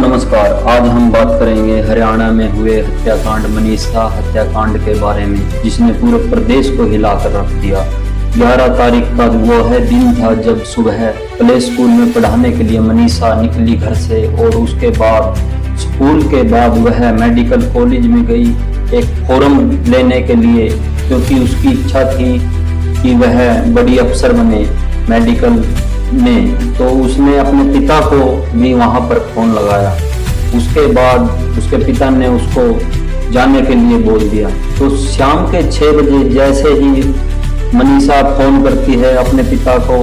नमस्कार। आज हम बात करेंगे हरियाणा में हुए हत्याकांड मनीषा हत्याकांड के बारे में, जिसने पूरे प्रदेश को हिलाकर रख दिया। 11 तारीख का वो है दिन था जब सुबह प्ले स्कूल में पढ़ाने के लिए मनीषा निकली घर से, और उसके बाद स्कूल के बाद वह मेडिकल कॉलेज में गई एक फॉर्म लेने के लिए, क्योंकि उसकी इच्छा थी कि वह बड़ी अफसर बने मेडिकल में। तो उसने अपने पिता को भी वहां पर फोन लगाया। उसके बाद उसके पिता ने उसको जाने के लिए बोल दिया। तो शाम के 6 बजे जैसे ही मनीषा फोन करती है अपने पिता को,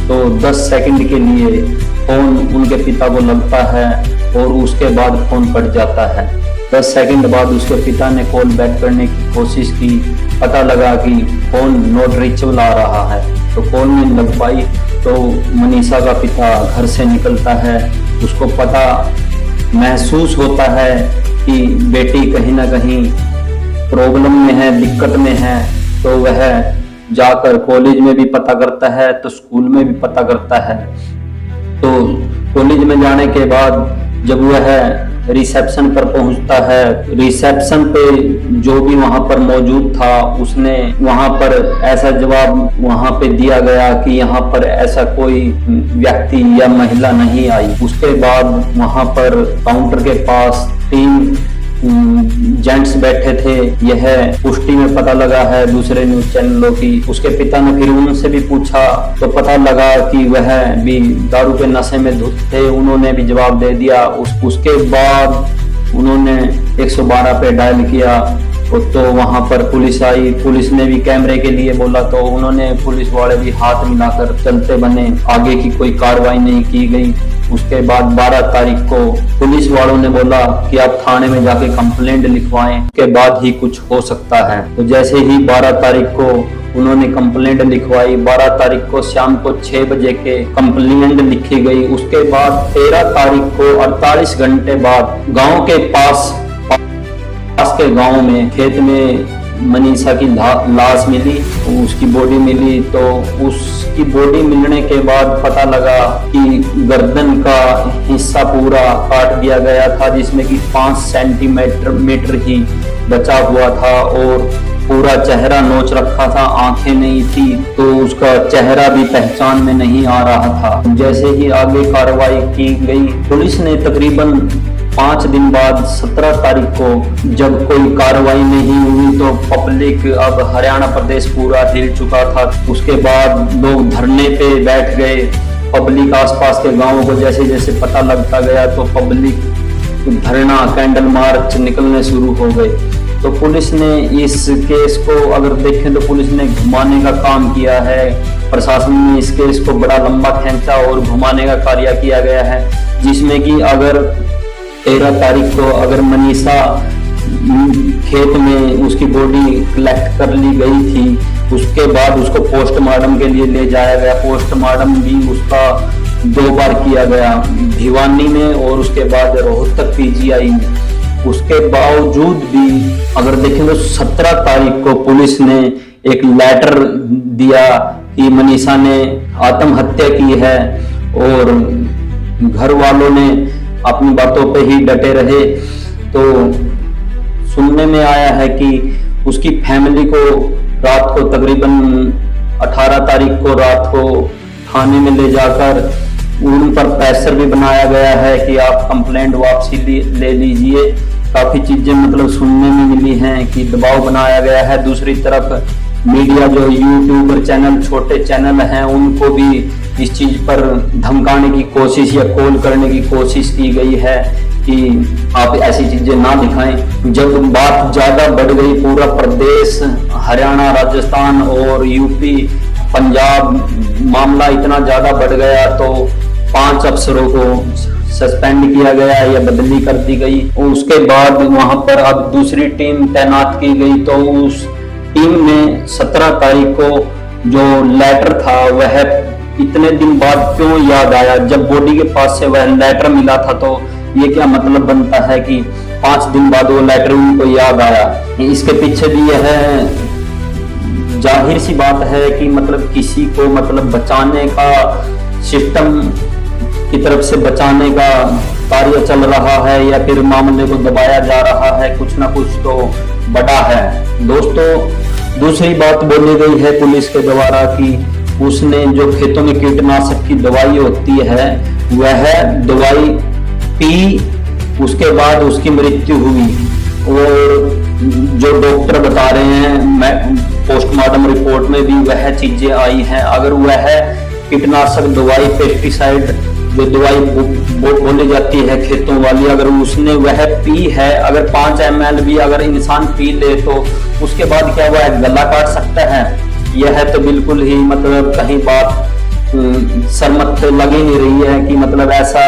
तो 10 सेकंड के लिए फोन उनके पिता को लगता है और उसके बाद फोन कट जाता है। 10 सेकंड बाद उसके पिता ने कॉल बैक करने की कोशिश की। पता लगा कि फोन नॉट रीचेबल आ रहा है, तो कॉल नहीं लग पाई। तो मनीषा का पिता घर से निकलता है। उसको पता महसूस होता है कि बेटी कहीं ना कहीं प्रॉब्लम में है, दिक्कत में है। तो वह जाकर कॉलेज में भी पता करता है, तो स्कूल में भी पता करता है। तो कॉलेज में जाने के बाद जब वह रिसेप्शन पर पहुंचता है, रिसेप्शन पे जो भी वहां पर मौजूद था उसने वहां पर ऐसा जवाब वहां पे दिया गया कि यहाँ पर ऐसा कोई व्यक्ति या महिला नहीं आई। उसके बाद वहां पर काउंटर के पास 3 जेंट्स बैठे थे। यह पुष्टि में पता लगा है दूसरे न्यूज चैनलों की। उसके पिता ने फिर उनसे भी पूछा तो पता लगा कि वह भी दारू के नशे में धुत थे। उन्होंने भी जवाब दे दिया। उसके बाद उन्होंने 112 पे डायल किया, तो वहां पर पुलिस आई। पुलिस ने भी कैमरे के लिए बोला, तो उन्होंने पुलिस वाले भी हाथ मिलाकर चलते बने। आगे की कोई कार्रवाई नहीं की गई। उसके बाद 12 तारीख को पुलिस वालों ने बोला कि आप थाने में जाके कंप्लेंट लिखवाएं, के बाद ही कुछ हो सकता है। तो जैसे ही 12 तारीख को उन्होंने कंप्लेंट लिखवाई, 12 तारीख को शाम को 6 बजे के कंप्लेंट लिखी गई। उसके बाद 13 तारीख को 48 घंटे बाद गांव के पास के गांव में खेत में मनीषा की लाश मिली, उसकी बॉडी मिली। तो उसकी बॉडी मिलने के बाद पता लगा कि गर्दन का हिस्सा पूरा काट दिया गया था, जिसमें कि 5 सेंटीमीटर ही बचा हुआ था, और पूरा चेहरा नोच रखा था, आंखें नहीं थी। तो उसका चेहरा भी पहचान में नहीं आ रहा था। जैसे ही आगे कार्रवाई की गई, पुलिस ने तकरीबन 5 दिन बाद 17 तारीख को जब कोई कार्रवाई नहीं हुई, तो पब्लिक, अब हरियाणा प्रदेश पूरा हिल चुका था। उसके बाद लोग धरने पे बैठ गए। पब्लिक आसपास के गांवों को जैसे जैसे पता लगता गया, तो पब्लिक धरना, कैंडल मार्च निकलने शुरू हो गए। तो पुलिस ने इस केस को अगर देखें तो पुलिस ने घुमाने का काम किया है। प्रशासन ने इस केस को बड़ा लंबा खींचा और घुमाने का कार्य किया गया है, जिसमें कि अगर 13 तारीख को अगर मनीषा खेत में उसकी बॉडी कलेक्ट कर ली गई थी, उसके बाद उसको पोस्टमार्टम के लिए ले जाया गया। पोस्टमार्टम भी उसका 2 बार किया गया, भिवानी में और उसके बाद रोहतक PGI में। उसके बावजूद भी अगर देखें तो 17 तारीख को पुलिस ने एक लेटर दिया कि मनीषा ने आत्महत्या की है, और घर वालों ने अपनी बातों पे ही डटे रहे। तो सुनने में आया है कि उसकी फैमिली को रात को तकरीबन 18 तारीख को रात को थाने में ले जाकर उन पर प्रेशर भी बनाया गया है कि आप कंप्लेंट वापसी ले लीजिए। काफी चीजें मतलब सुनने में मिली हैं कि दबाव बनाया गया है। दूसरी तरफ मीडिया, जो यूट्यूबर चैनल, छोटे चैनल हैं, उनको भी इस चीज पर धमकाने की कोशिश या कॉल करने की कोशिश की गई है कि आप ऐसी चीजें ना दिखाएं। जब बात ज्यादा बढ़ गई, पूरा प्रदेश, हरियाणा, राजस्थान और यूपी, पंजाब, मामला इतना ज्यादा बढ़ गया, तो 5 अफसरों को सस्पेंड किया गया या बदली कर दी गई। और उसके बाद वहां पर अब दूसरी टीम तैनात की गई। तो उस टीम में 17 तारीख को जो लेटर था वह इतने दिन बाद क्यों याद आया? जब बॉडी के पास से वह लेटर मिला था, तो ये क्या मतलब बनता है कि 5 दिन बाद वो लेटर उनको याद आया? इसके पीछे भी यह जाहिर सी बात है कि मतलब किसी को बचाने का, सिस्टम की तरफ से बचाने का कार्य चल रहा है या फिर मामले को दबाया जा रहा है, कुछ ना कुछ तो बड़ा है। दोस्तों, दूसरी बात बोली गई है पुलिस के द्वारा कि उसने जो खेतों में कीटनाशक की दवाई होती है वह दवाई पी, उसके बाद उसकी मृत्यु हुई। और जो डॉक्टर बता रहे हैं पोस्टमार्टम रिपोर्ट में भी वह चीजें आई हैं। अगर वह कीटनाशक दवाई, पेस्टिसाइड जो दवाई बोली जाती है खेतों वाली, अगर उसने वह पी है, अगर 5 ml भी अगर इंसान पी ले तो उसके बाद क्या वह गला काट सकता है? यह तो बिल्कुल ही मतलब कहीं बात सरमत लग ही नहीं रही है कि मतलब ऐसा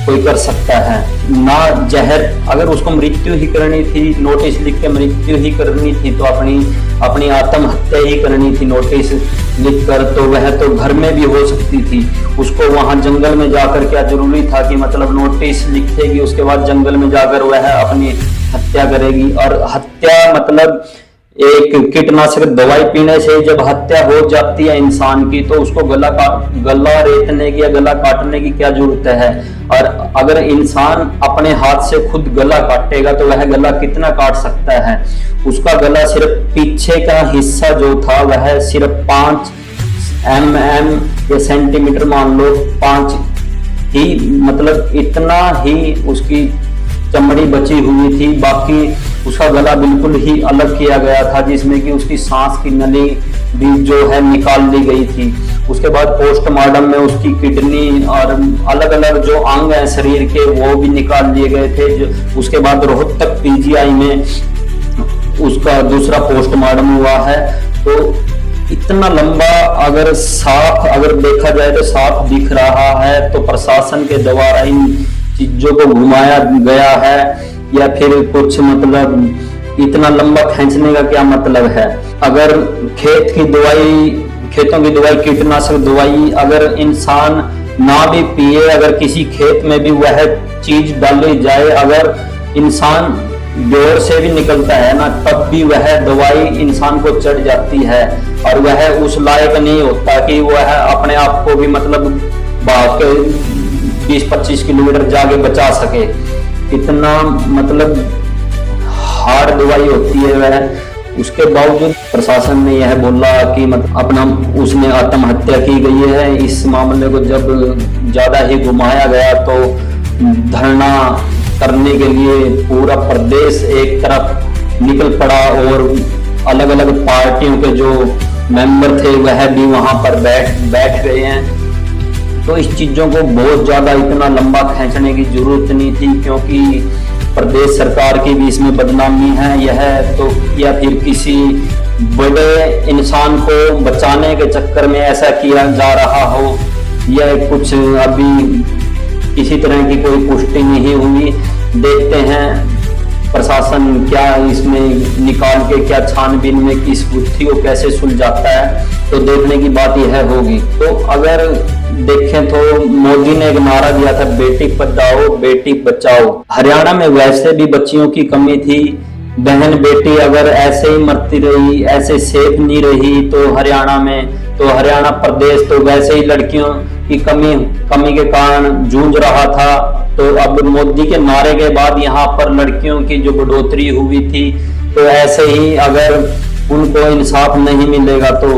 कोई कर सकता है। ना जहर, अगर उसको मृत्यु ही करनी थी, नोटिस लिख के मृत्यु ही करनी थी तो अपनी आत्महत्या ही करनी थी नोटिस लिख कर, तो वह तो घर में भी हो सकती थी। उसको वहां जंगल में जाकर क्या जरूरी था कि मतलब नोटिस लिखेगी उसके बाद जंगल में जाकर वह अपनी हत्या करेगी? और हत्या मतलब एक कीटनाशक दवाई पीने से जब हत्या हो जाती है इंसान की तो उसको गला रेतने की या गला काटने की क्या जरूरत है? और अगर इंसान अपने हाथ से खुद गला काटेगा तो वह गला कितना काट सकता है? उसका गला सिर्फ पीछे का हिस्सा जो था वह सिर्फ 5 mm या सेंटीमीटर मान लो, 5 ही, मतलब इतना ही उसकी चमड़ी बची हुई थी। बाकी उसका गला बिल्कुल ही अलग किया गया था, जिसमें कि उसकी सांस की नली भी जो है निकाल ली गई थी। उसके बाद पोस्टमार्टम में उसकी किडनी और अलग अलग जो अंग हैं शरीर के वो भी निकाल लिए गए थे। उसके बाद रोहतक पीजीआई में उसका दूसरा पोस्टमार्टम हुआ है। तो इतना लंबा अगर साफ अगर देखा जाए तो साफ दिख रहा है, तो प्रशासन के द्वारा इन चीजों को घुमाया गया है या फिर कुछ मतलब इतना लंबा खींचने का क्या मतलब है? अगर खेतों की दवाई, कीटनाशक दवाई अगर इंसान ना भी पिए, अगर किसी खेत में भी वह चीज डाली जाए, अगर इंसान बेहोश से भी निकलता है ना, तब भी वह दवाई इंसान को चढ़ जाती है और वह उस लायक नहीं होता कि वह अपने आप को भी मतलब भाग के 20-25 किलोमीटर जाके बचा सके। इतना मतलब हार्ड दवाई होती है वह। उसके बावजूद प्रशासन ने यह बोला कि मतलब उसने आत्महत्या की गई है। इस मामले को जब ज्यादा ही घुमाया गया तो धरना करने के लिए पूरा प्रदेश एक तरफ निकल पड़ा और अलग अलग पार्टियों के जो मेंबर थे वह भी वहां पर बैठ गए हैं। तो इस चीजों को बहुत ज्यादा इतना लंबा खींचने की जरूरत नहीं थी, क्योंकि प्रदेश सरकार की भी इसमें बदनामी है यह तो, या फिर किसी बड़े इंसान को बचाने के चक्कर में ऐसा किया जा रहा हो, यह कुछ अभी किसी तरह की कोई पुष्टि नहीं हुई। देखते हैं प्रशासन क्या इसमें निकाल के क्या छानबीन में किस गुत्थी को कैसे सुलझाता है, तो देखने की बात यह होगी। तो अगर देखें तो मोदी ने एक नारा दिया था, बेटी पढ़ाओ बेटी बचाओ। हरियाणा में वैसे भी बच्चियों की कमी थी। बहन बेटी अगर ऐसे ही मरती रही, ऐसे सेफ नहीं रही तो हरियाणा प्रदेश तो वैसे ही लड़कियों की कमी के कारण जूझ रहा था। तो अब मोदी के नारे के बाद यहाँ पर लड़कियों की जो बढ़ोतरी हुई थी, तो ऐसे ही अगर उनको इंसाफ नहीं मिलेगा तो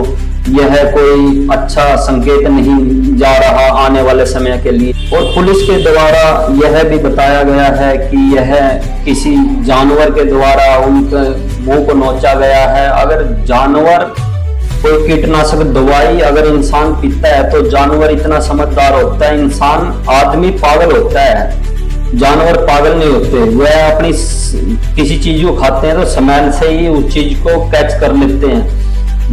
यह कोई अच्छा संकेत नहीं जा रहा आने वाले समय के लिए। और पुलिस के द्वारा यह भी बताया गया है कि यह किसी जानवर के द्वारा उनके मुंह को नोचा गया है। अगर जानवर कोई कीटनाशक दवाई अगर इंसान पीता है तो जानवर इतना समझदार होता है, इंसान आदमी पागल होता है, जानवर पागल नहीं होते। वह अपनी किसी चीज को खाते हैं तो स्मेल से ही उस चीज को कैच कर लेते हैं।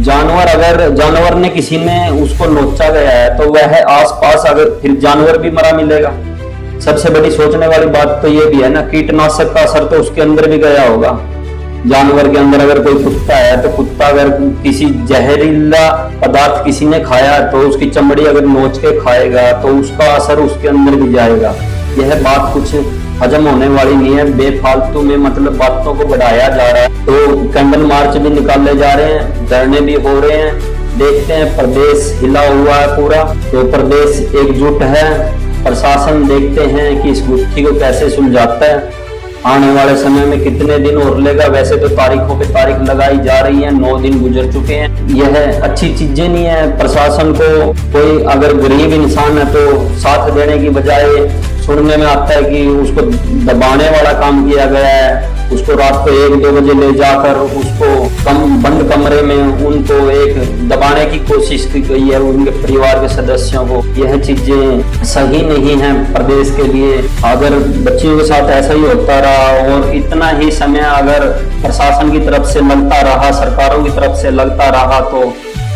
जानवर ने किसी ने उसको नोचा गया है तो वह आसपास अगर फिर जानवर भी मरा मिलेगा। सबसे बड़ी सोचने वाली बात तो ये भी है ना, कीटनाशक का असर तो उसके अंदर भी गया होगा। जानवर के अंदर अगर कोई कुत्ता है तो कुत्ता अगर किसी जहरीला पदार्थ किसी ने खाया तो उसकी चमड़ी अगर नोच के खाएगा तो उसका असर उसके अंदर भी जाएगा। यह बात कुछ हजम होने वाली नहीं है, बेफालतू में मतलब बातों को बढ़ाया जा रहा है। तो कैंडल मार्च भी निकाले जा रहे हैं, धरने भी हो रहे हैं। देखते हैं, प्रदेश हिला हुआ है पूरा, तो प्रदेश एकजुट है। प्रशासन देखते हैं कि इस गुत्थी को कैसे सुलझाता है। आने वाले समय में कितने दिन और लेगा, वैसे तो तारीखों पे तारीख लगाई जा रही है, 9 दिन गुजर चुके हैं। यह अच्छी चीजें नहीं है। प्रशासन को कोई अगर गरीब इंसान है तो साथ देने की बजाय सुनने में आता है कि उसको दबाने वाला काम किया गया है। उसको रात को 1-2 बजे ले जाकर उसको बंद कमरे में उनको एक दबाने की कोशिश की गई है, उनके परिवार के सदस्यों को। यह चीजें सही नहीं है प्रदेश के लिए। अगर बच्चियों के साथ ऐसा ही होता रहा और इतना ही समय अगर प्रशासन की तरफ से लगता रहा, सरकारों की तरफ से लगता रहा, तो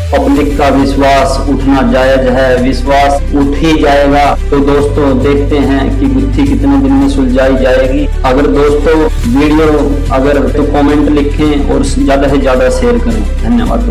पब्लिक का विश्वास उठना जायज है। विश्वास उठ ही जाएगा। तो दोस्तों देखते हैं कि गुत्थी कितने दिन में सुलझाई जाएगी। अगर दोस्तों वीडियो अगर तो कमेंट लिखें और ज्यादा से ज्यादा शेयर करें। धन्यवाद।